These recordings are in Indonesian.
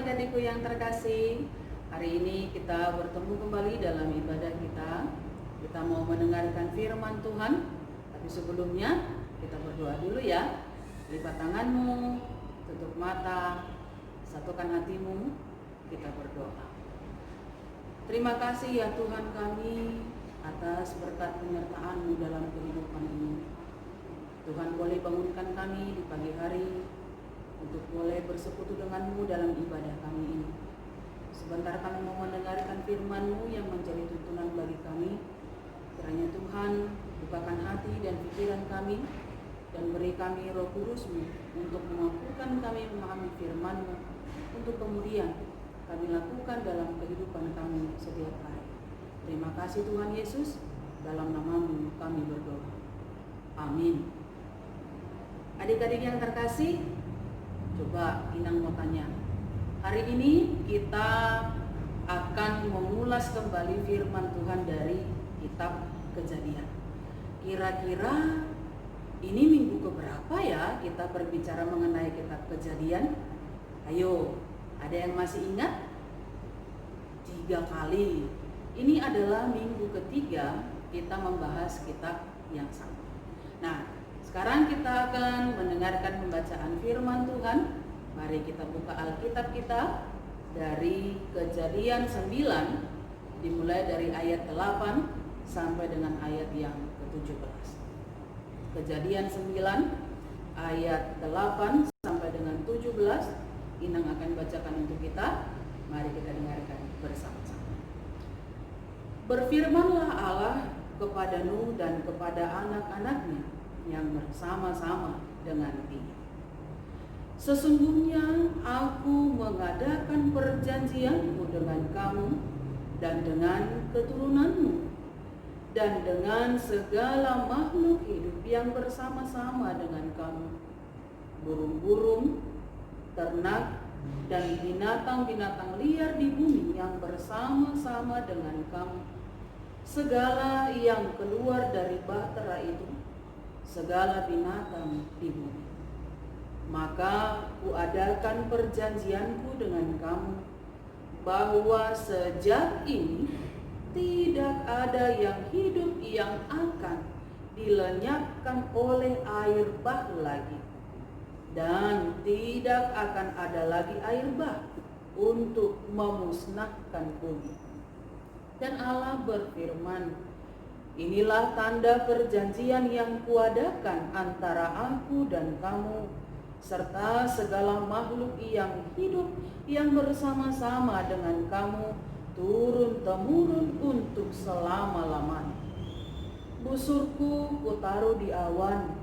adik-adikku yang terkasih. Hari ini kita bertemu kembali dalam ibadah kita. Kita mau mendengarkan firman Tuhan. Tapi sebelumnya kita berdoa dulu ya. Lipat tanganmu, tutup mata, satukan hatimu, kita berdoa. Terima kasih ya Tuhan kami atas berkat penyertaan-Mu dalam kehidupan ini. Tuhan boleh bangunkan kami di pagi hari untuk boleh bersekutu dengan-Mu dalam ibadah kami ini. Sebentar kami mau mendengarkan firman-Mu yang menjadi tuntunan bagi kami. Kiranya Tuhan bukakan hati dan pikiran kami dan beri kami Roh Kudus-Mu untuk memampukan kami memahami firman-Mu untuk kemudian kami lakukan dalam kehidupan kami setiap hari. Terima kasih Tuhan Yesus, dalam nama-Mu kami berdoa. Amin. Adik-adik yang terkasih, coba Inang mau tanya. Hari ini kita akan mengulas kembali firman Tuhan dari kitab Kejadian. Kira-kira ini minggu keberapa ya kita berbicara mengenai kitab Kejadian? Ayo, ada yang masih ingat? 3 kali. Ini adalah minggu ketiga kita membahas kitab yang sama. Nah, sekarang kita akan mendengarkan pembacaan firman Tuhan. Mari kita buka Alkitab kita dari Kejadian 9, dimulai dari ayat 8 sampai dengan ayat yang ke-17. Kejadian 9 ayat 8 sampai dengan 17. Inang akan bacakan untuk kita. Mari kita dengarkan bersama-sama. Berfirmanlah Allah kepada Nuh dan kepada anak-anaknya yang bersama-sama dengan dia. Sesungguhnya aku mengadakan perjanjianku dengan kamu dan dengan keturunanmu dan dengan segala makhluk hidup yang bersama-sama dengan kamu, burung-burung, ternak, dan binatang-binatang liar di bumi yang bersama-sama dengan kamu, segala yang keluar dari bahtera itu, segala binatang di bumi. Maka kuadakan perjanjianku dengan kamu, bahwa sejak ini tidak ada yang hidup yang akan dilenyapkan oleh air bah lagi, dan tidak akan ada lagi air bah untuk memusnahkan bumi. Dan Allah berfirman, inilah tanda perjanjian yang kuadakan antara aku dan kamu, serta segala makhluk yang hidup yang bersama-sama dengan kamu, turun-temurun untuk selama-lamanya. Busurku kutaruh di awan,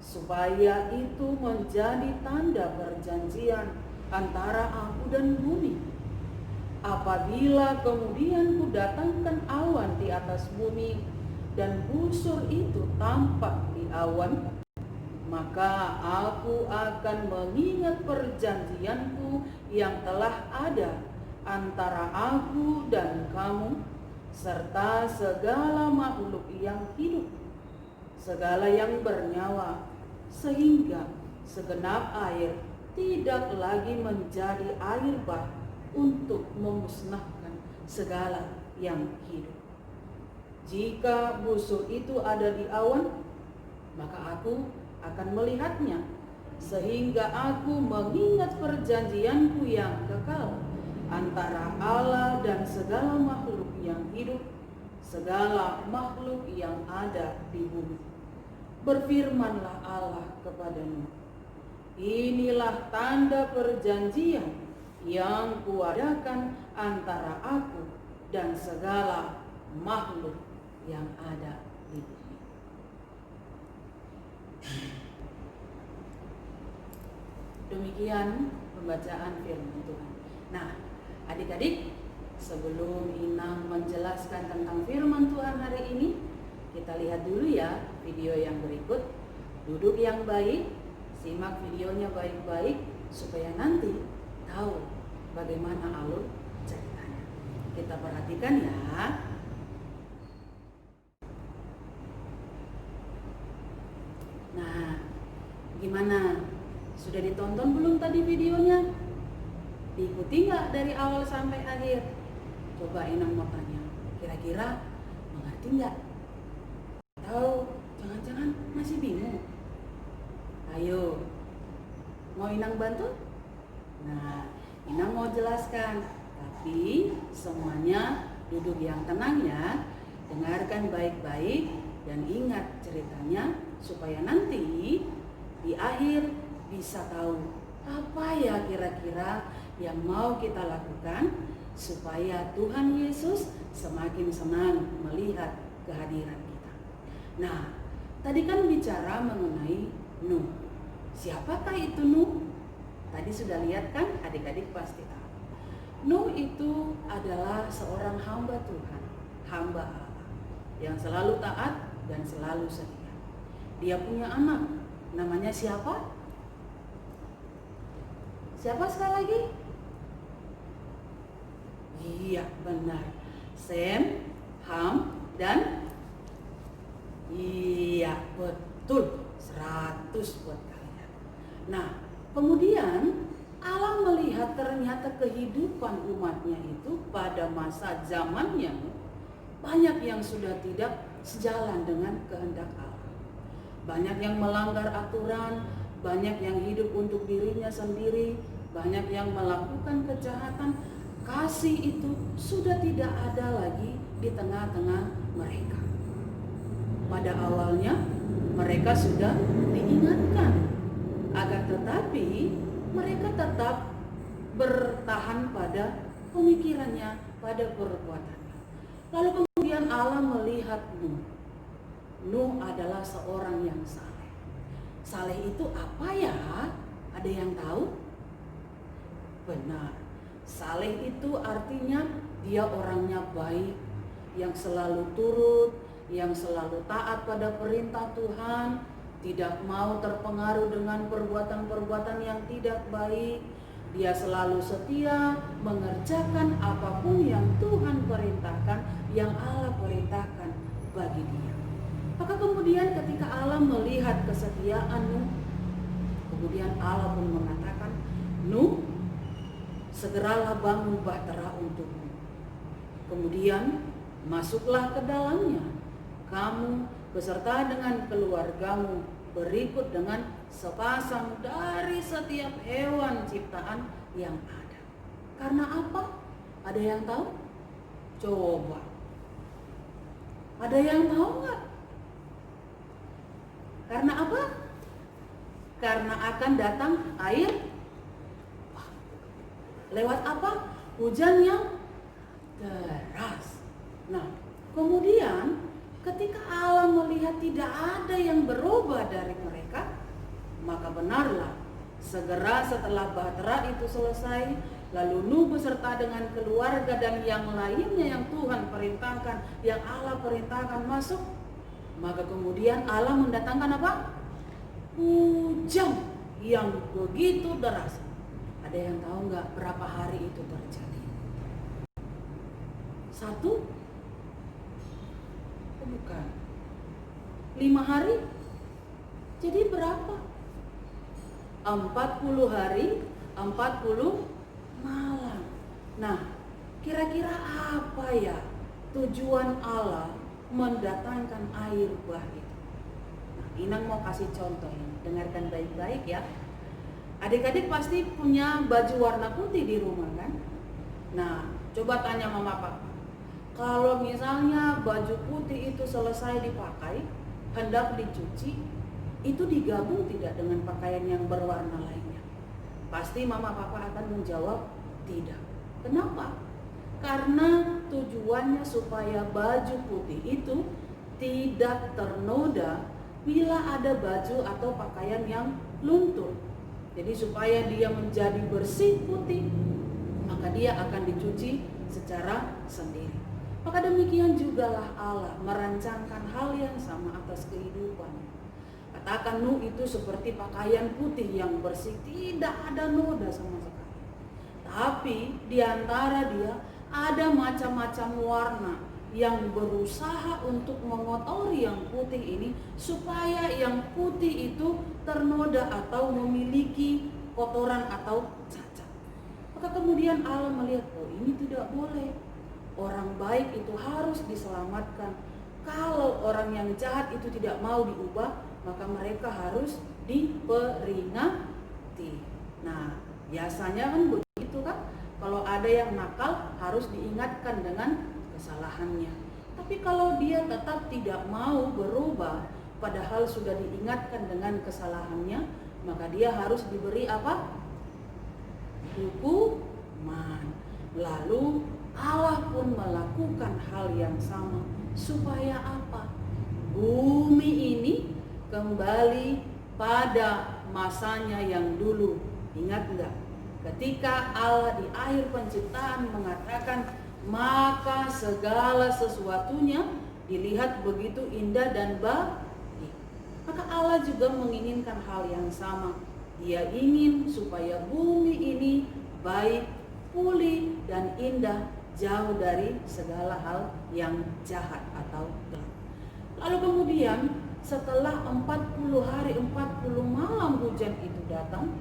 supaya itu menjadi tanda perjanjian antara aku dan bumi. Apabila kemudian kudatangkan awan di atas bumi dan busur itu tampak di awan, maka aku akan mengingat perjanjianku yang telah ada antara aku dan kamu, serta segala makhluk yang hidup, segala yang bernyawa, sehingga segenap air tidak lagi menjadi air bah untuk memusnahkan segala yang hidup. Jika busur itu ada di awan, maka aku akan melihatnya, sehingga aku mengingat perjanjianku yang kekal antara Allah dan segala makhluk yang hidup, segala makhluk yang ada di bumi. Berfirmanlah Allah kepada Nuh, inilah tanda perjanjian yang kuadakan antara aku dan segala makhluk yang ada di bumi. Demikian pembacaan firman Tuhan. Nah, adik-adik, sebelum Inang menjelaskan tentang firman Tuhan hari ini, kita lihat dulu ya video yang berikut. Duduk yang baik, simak videonya baik-baik supaya nanti tahu bagaimana alur ceritanya. Kita perhatikan ya. Nah, gimana? Sudah ditonton belum tadi videonya? Diikuti nggak dari awal sampai akhir? Coba Inang mau tanya, kira-kira mengerti nggak? Atau jangan-jangan masih bingung? Ayo, mau Inang bantu? Nah, Inang mau jelaskan, tapi semuanya duduk yang tenang ya. Dengarkan baik-baik dan ingat ceritanya supaya nanti di akhir bisa tahu apa ya kira-kira yang mau kita lakukan supaya Tuhan Yesus semakin senang melihat kehadiran kita. Nah, tadi kan bicara mengenai Nuh. Siapakah itu Nuh? Tadi sudah lihat kan, adik-adik pasti tahu. Nuh itu adalah seorang hamba Tuhan, hamba Allah yang selalu taat dan selalu setia. Dia punya anak, namanya siapa? Siapa sekali lagi? Iya, benar. Sem, Ham, dan iya, betul. 100 buat kalian. Nah, kemudian Allah melihat ternyata kehidupan umatnya itu pada masa zamannya banyak yang sudah tidak sejalan dengan kehendak Allah. Banyak yang melanggar aturan, banyak yang hidup untuk dirinya sendiri, banyak yang melakukan kejahatan. Kasih itu sudah tidak ada lagi di tengah-tengah mereka. Pada awalnya mereka sudah diingatkan, agar tetapi mereka tetap bertahan pada pemikirannya, pada perbuatannya. Lalu kemudian Allah melihat Nuh. Nuh adalah seorang yang saleh. Saleh itu apa ya? Ada yang tahu? Benar. Saleh itu artinya dia orangnya baik, yang selalu turut, yang selalu taat pada perintah Tuhan, tidak mau terpengaruh dengan perbuatan-perbuatan yang tidak baik. Dia selalu setia mengerjakan apapun yang Tuhan perintahkan, yang Allah perintahkan bagi dia. Maka kemudian ketika Allah melihat kesetiaan Nuh, kemudian Allah pun mengatakan, Nuh, segeralah bangun bahtera untukmu. Kemudian masuklah ke dalamnya, kamu beserta dengan keluargamu, berikut dengan sepasang dari setiap hewan ciptaan yang ada. Karena apa? Ada yang tahu? Coba. Ada yang tahu nggak? Karena apa? Karena akan datang air. Lewat apa? Hujan yang deras. Nah, kemudian ketika Allah melihat tidak ada yang berubah dari mereka, maka benarlah segera setelah bahtera itu selesai, lalu Nuh beserta dengan keluarga dan yang lainnya yang Tuhan perintahkan, yang Allah perintahkan masuk, maka kemudian Allah mendatangkan apa? Hujan yang begitu deras. Ada yang tahu nggak berapa hari itu terjadi? 1? Bukan. 5 hari? Jadi berapa? 40 hari, 40 malam. Nah, kira-kira apa ya tujuan Allah mendatangkan air bah itu? Nah, Inang mau kasih contoh ini. Dengarkan baik-baik ya. Adik-adik pasti punya baju warna putih di rumah kan? Nah, coba tanya mama papa. Kalau misalnya baju putih itu selesai dipakai, hendak dicuci, itu digabung tidak dengan pakaian yang berwarna lainnya? Pasti mama papa akan menjawab tidak. Kenapa? Karena tujuannya supaya baju putih itu tidak ternoda bila ada baju atau pakaian yang luntur. Jadi supaya dia menjadi bersih putih, maka dia akan dicuci secara sendiri. Maka demikian jugalah Allah merancangkan hal yang sama atas kehidupannya. Katakan Nuh itu seperti pakaian putih yang bersih, tidak ada noda sama sekali. Tapi di antara dia ada macam-macam warna yang berusaha untuk mengotori yang putih ini supaya yang putih itu ternoda atau memiliki kotoran atau cacat. Maka kemudian Allah melihat, oh ini tidak boleh. Orang baik itu harus diselamatkan. Kalau orang yang jahat itu tidak mau diubah, maka mereka harus diperingati. Nah, biasanya kan begitu kan? Kalau ada yang nakal harus diingatkan dengan kesalahannya. Tapi kalau dia tetap tidak mau berubah, padahal sudah diingatkan dengan kesalahannya, maka dia harus diberi apa? Hukuman. Lalu Allah pun melakukan hal yang sama. Supaya apa? Bumi ini kembali pada masanya yang dulu. Ingat enggak? Ketika Allah di akhir penciptaan mengatakan, maka segala sesuatunya dilihat begitu indah dan baik. Maka Allah juga menginginkan hal yang sama. Dia ingin supaya bumi ini baik, pulih, dan indah, jauh dari segala hal yang jahat atau gelap. Lalu kemudian setelah 40 hari 40 malam hujan itu datang,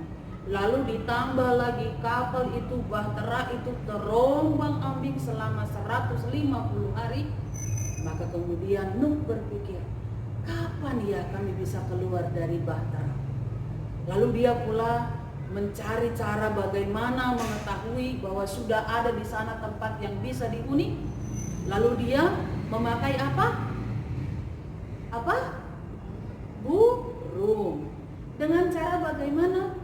lalu ditambah lagi kapal itu, bahtera itu terombang-ambing selama 150 hari, maka kemudian Nuh berpikir, kapan ya kami bisa keluar dari bahtera? Lalu dia pula mencari cara bagaimana mengetahui bahwa sudah ada di sana tempat yang bisa dihuni. Lalu dia memakai apa? Burung. Dengan cara bagaimana?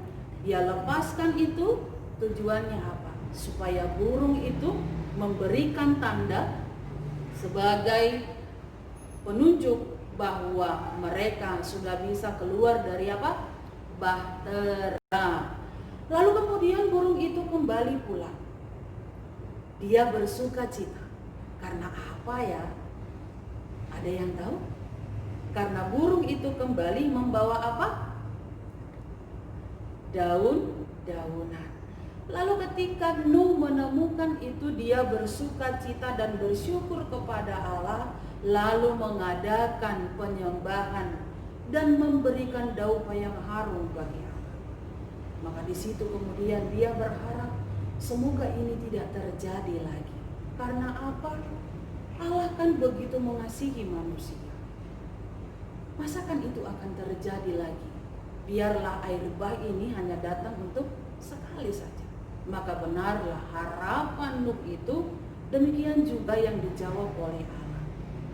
Dia lepaskan itu, tujuannya apa? Supaya burung itu memberikan tanda sebagai penunjuk bahwa mereka sudah bisa keluar dari apa? Bahtera. Lalu kemudian burung itu kembali pulang. Dia bersuka cita. Karena apa ya? Ada yang tahu? Karena burung itu kembali membawa apa? Daun-daunan. Lalu ketika Nuh menemukan itu, dia bersuka cita dan bersyukur kepada Allah, lalu mengadakan penyembahan dan memberikan daupa yang harum bagi Allah. Maka di situ kemudian dia berharap semoga ini tidak terjadi lagi. Karena apa? Allah kan begitu mengasihi manusia. Masakan itu akan terjadi lagi? Biarlah air bah ini hanya datang untuk sekali saja. Maka benarlah harapan Nuh itu, demikian juga yang dijawab oleh Allah.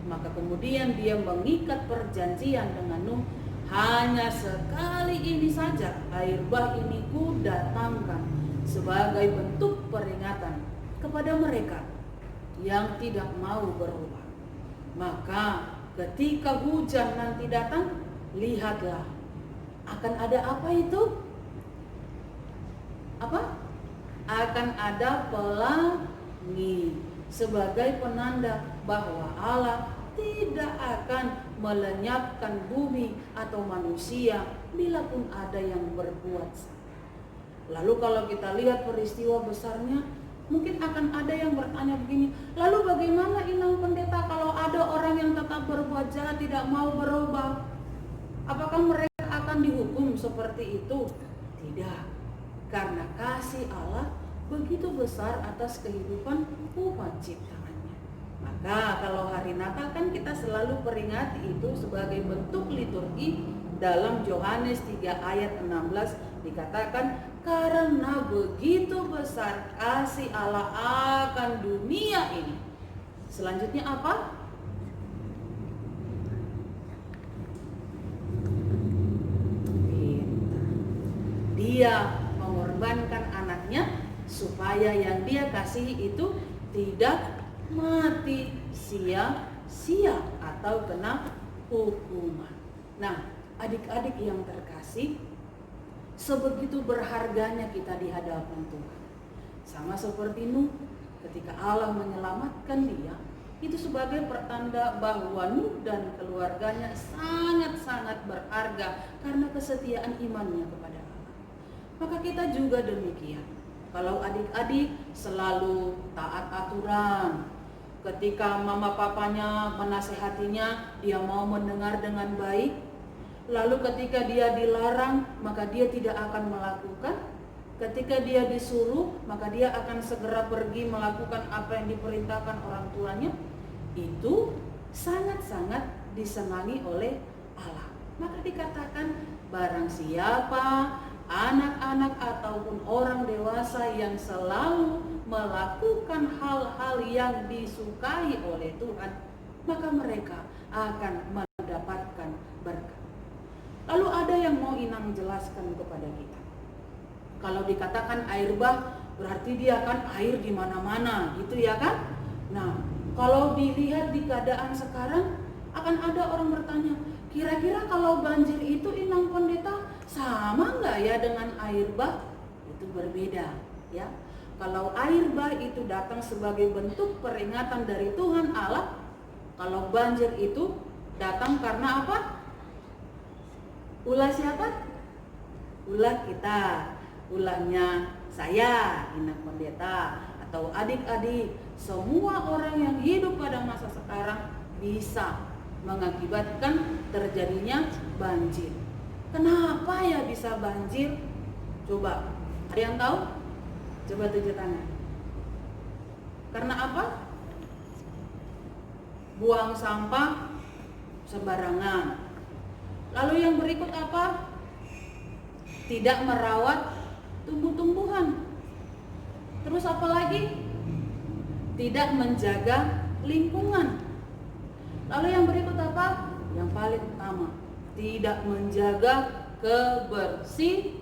Maka kemudian dia mengikat perjanjian dengan Nuh, hanya sekali ini saja air bah ini kudatangkan sebagai bentuk peringatan kepada mereka yang tidak mau berubah. Maka ketika hujan nanti datang, lihatlah akan ada apa itu? Apa? Akan ada pelangi sebagai penanda bahwa Allah tidak akan melenyapkan bumi atau manusia bila pun ada yang berbuat salah. Lalu kalau kita lihat peristiwa besarnya, mungkin akan ada yang bertanya begini, lalu bagaimana Inang Pendeta kalau ada orang yang tetap berbuat jahat tidak mau berubah? Apakah mereka akan dihukum seperti itu? Tidak, karena kasih Allah begitu besar atas kehidupan umat ciptaannya. Maka kalau hari Natal kan kita selalu peringati itu sebagai bentuk liturgi. Dalam Yohanes 3 ayat 16 dikatakan, karena begitu besar kasih Allah akan dunia ini. Selanjutnya apa? Dia mengorbankan anaknya supaya yang dia kasihi itu tidak mati sia-sia atau kena hukuman. Nah, adik-adik yang terkasih, sebegitu berharganya kita di hadapan Tuhan. Sama seperti Nuh, ketika Allah menyelamatkan dia, itu sebagai pertanda bahwa Nuh dan keluarganya sangat-sangat berharga karena kesetiaan imannya kepada Allah. Maka kita juga demikian. Kalau adik-adik selalu taat aturan, ketika mama papanya menasehatinya, dia mau mendengar dengan baik. Lalu ketika dia dilarang, maka dia tidak akan melakukan. Ketika dia disuruh, maka dia akan segera pergi melakukan apa yang diperintahkan orang tuanya. Itu sangat-sangat disenangi oleh Allah. Maka dikatakan barang siapa anak-anak ataupun orang dewasa yang selalu melakukan hal-hal yang disukai oleh Tuhan, maka mereka akan mendapatkan berkat. Lalu ada yang mau Inang jelaskan kepada kita. Kalau dikatakan air bah, berarti dia kan air di mana-mana, gitu ya kan? Nah, kalau dilihat di keadaan sekarang, akan ada orang bertanya, kira-kira kalau banjir itu Inang Pendeta sama nggak ya dengan air bah? Itu berbeda, ya. Kalau air bah itu datang sebagai bentuk peringatan dari Tuhan Allah, kalau banjir itu datang karena apa? Ulah siapa? Ulah kita. Ulahnya saya, Inang Pendeta, atau adik-adik, semua orang yang hidup pada masa sekarang bisa mengakibatkan terjadinya banjir. Kenapa ya bisa banjir? Coba, ada yang tahu? Coba tunjuk tangan. Karena apa? Buang sampah sembarangan. Lalu yang berikut apa? Tidak merawat tumbuh-tumbuhan. Terus apa lagi? Tidak menjaga lingkungan. Lalu yang berikut apa? Yang paling utama, tidak menjaga kebersihan.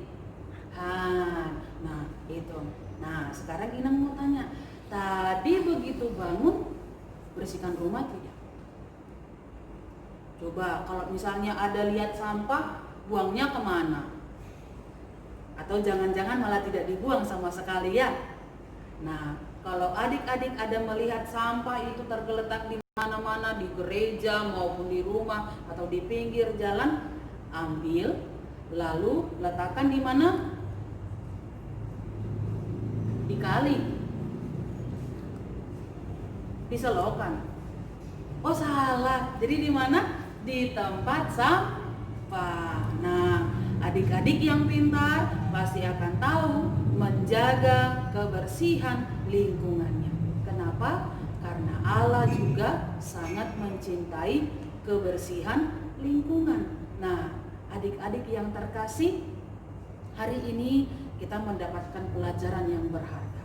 Nah, itu. Nah, sekarang Inang mau tanya, tadi begitu bangun bersihkan rumah tidak? Coba kalau misalnya ada lihat sampah, buangnya kemana? Atau jangan-jangan malah tidak dibuang sama sekali ya? Nah, kalau adik-adik ada melihat sampah itu tergeletak di mana-mana, di gereja maupun di rumah atau di pinggir jalan, ambil lalu letakkan di mana? Di kali, di selokan. Oh salah, jadi di mana? Di tempat sampah. Nah, adik-adik yang pintar pasti akan tahu menjaga kebersihan lingkungannya. Kenapa? Karena Allah juga sangat mencintai kebersihan lingkungan. Nah, adik-adik yang terkasih, hari ini kita mendapatkan pelajaran yang berharga.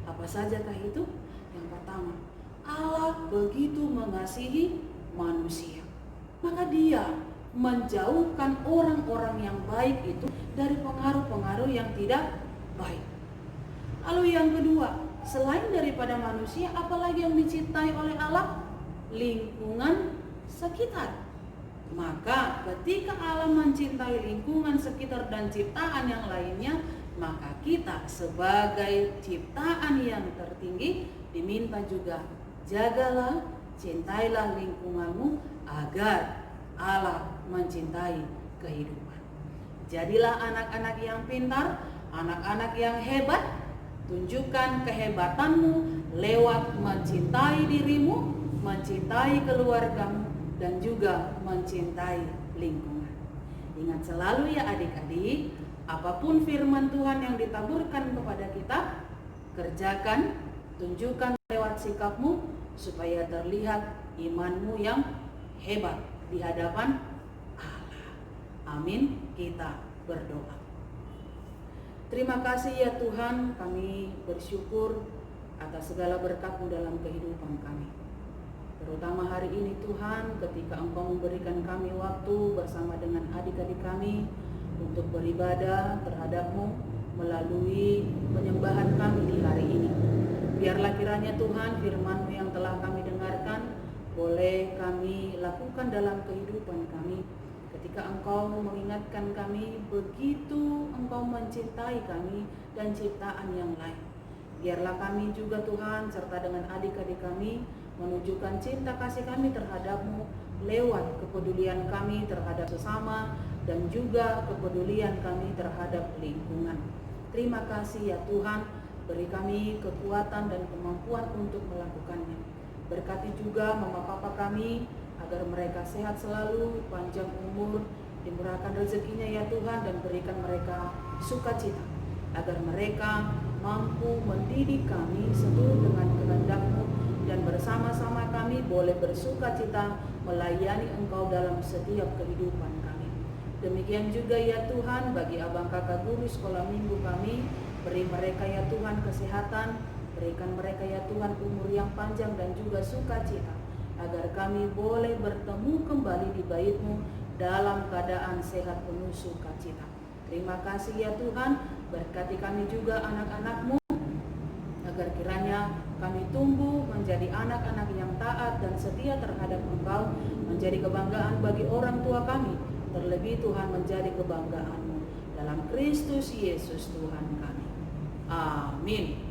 Apa sajakah itu? Yang pertama, Allah begitu mengasihi manusia, maka Dia menjauhkan orang-orang yang baik itu dari pengaruh-pengaruh yang tidak baik. Lalu yang kedua, selain daripada manusia, apalagi yang dicintai oleh Allah? Lingkungan sekitar. Maka ketika Allah mencintai lingkungan sekitar dan ciptaan yang lainnya, maka kita sebagai ciptaan yang tertinggi diminta juga, jagalah, cintailah lingkunganmu agar Allah mencintai kehidupan. Jadilah anak-anak yang pintar, anak-anak yang hebat. Tunjukkan kehebatanmu lewat mencintai dirimu, mencintai keluargamu, dan juga mencintai lingkungan. Ingat selalu ya adik-adik, apapun firman Tuhan yang ditaburkan kepada kita, kerjakan, tunjukkan lewat sikapmu supaya terlihat imanmu yang hebat di hadapan Allah. Amin. Kita berdoa. Terima kasih ya Tuhan, kami bersyukur atas segala berkat-Mu dalam kehidupan kami. Terutama hari ini Tuhan, ketika Engkau memberikan kami waktu bersama dengan adik-adik kami untuk beribadah terhadap-Mu melalui penyembahan kami di hari ini. Biarlah kiranya Tuhan firman-Mu yang telah kami dengarkan boleh kami lakukan dalam kehidupan kami. Ketika Engkau mengingatkan kami begitu Engkau mencintai kami dan ciptaan yang lain. Biarlah kami juga Tuhan serta dengan adik-adik kami menunjukkan cinta kasih kami terhadap-Mu lewat kepedulian kami terhadap sesama dan juga kepedulian kami terhadap lingkungan. Terima kasih ya Tuhan, beri kami kekuatan dan kemampuan untuk melakukannya. Berkati juga mama papa kami agar mereka sehat selalu, panjang umur, dimurahkan rezekinya ya Tuhan, dan berikan mereka sukacita agar mereka mampu mendidik kami seturut dengan kehendak-Mu, dan bersama-sama kami boleh bersuka cita melayani Engkau dalam setiap kehidupan kami. Demikian juga ya Tuhan bagi abang kakak guru sekolah minggu kami, beri mereka ya Tuhan kesehatan, berikan mereka ya Tuhan umur yang panjang dan juga sukacita, agar kami boleh bertemu kembali di bait-Mu dalam keadaan sehat penuh sukacita. Terima kasih ya Tuhan, berkati kami juga anak-anak-Mu, agar kiranya kami tumbuh menjadi anak-anak yang taat dan setia terhadap Engkau, menjadi kebanggaan bagi orang tua kami, terlebih Tuhan menjadi kebanggaan-Mu. Dalam Kristus Yesus Tuhan kami. Amin.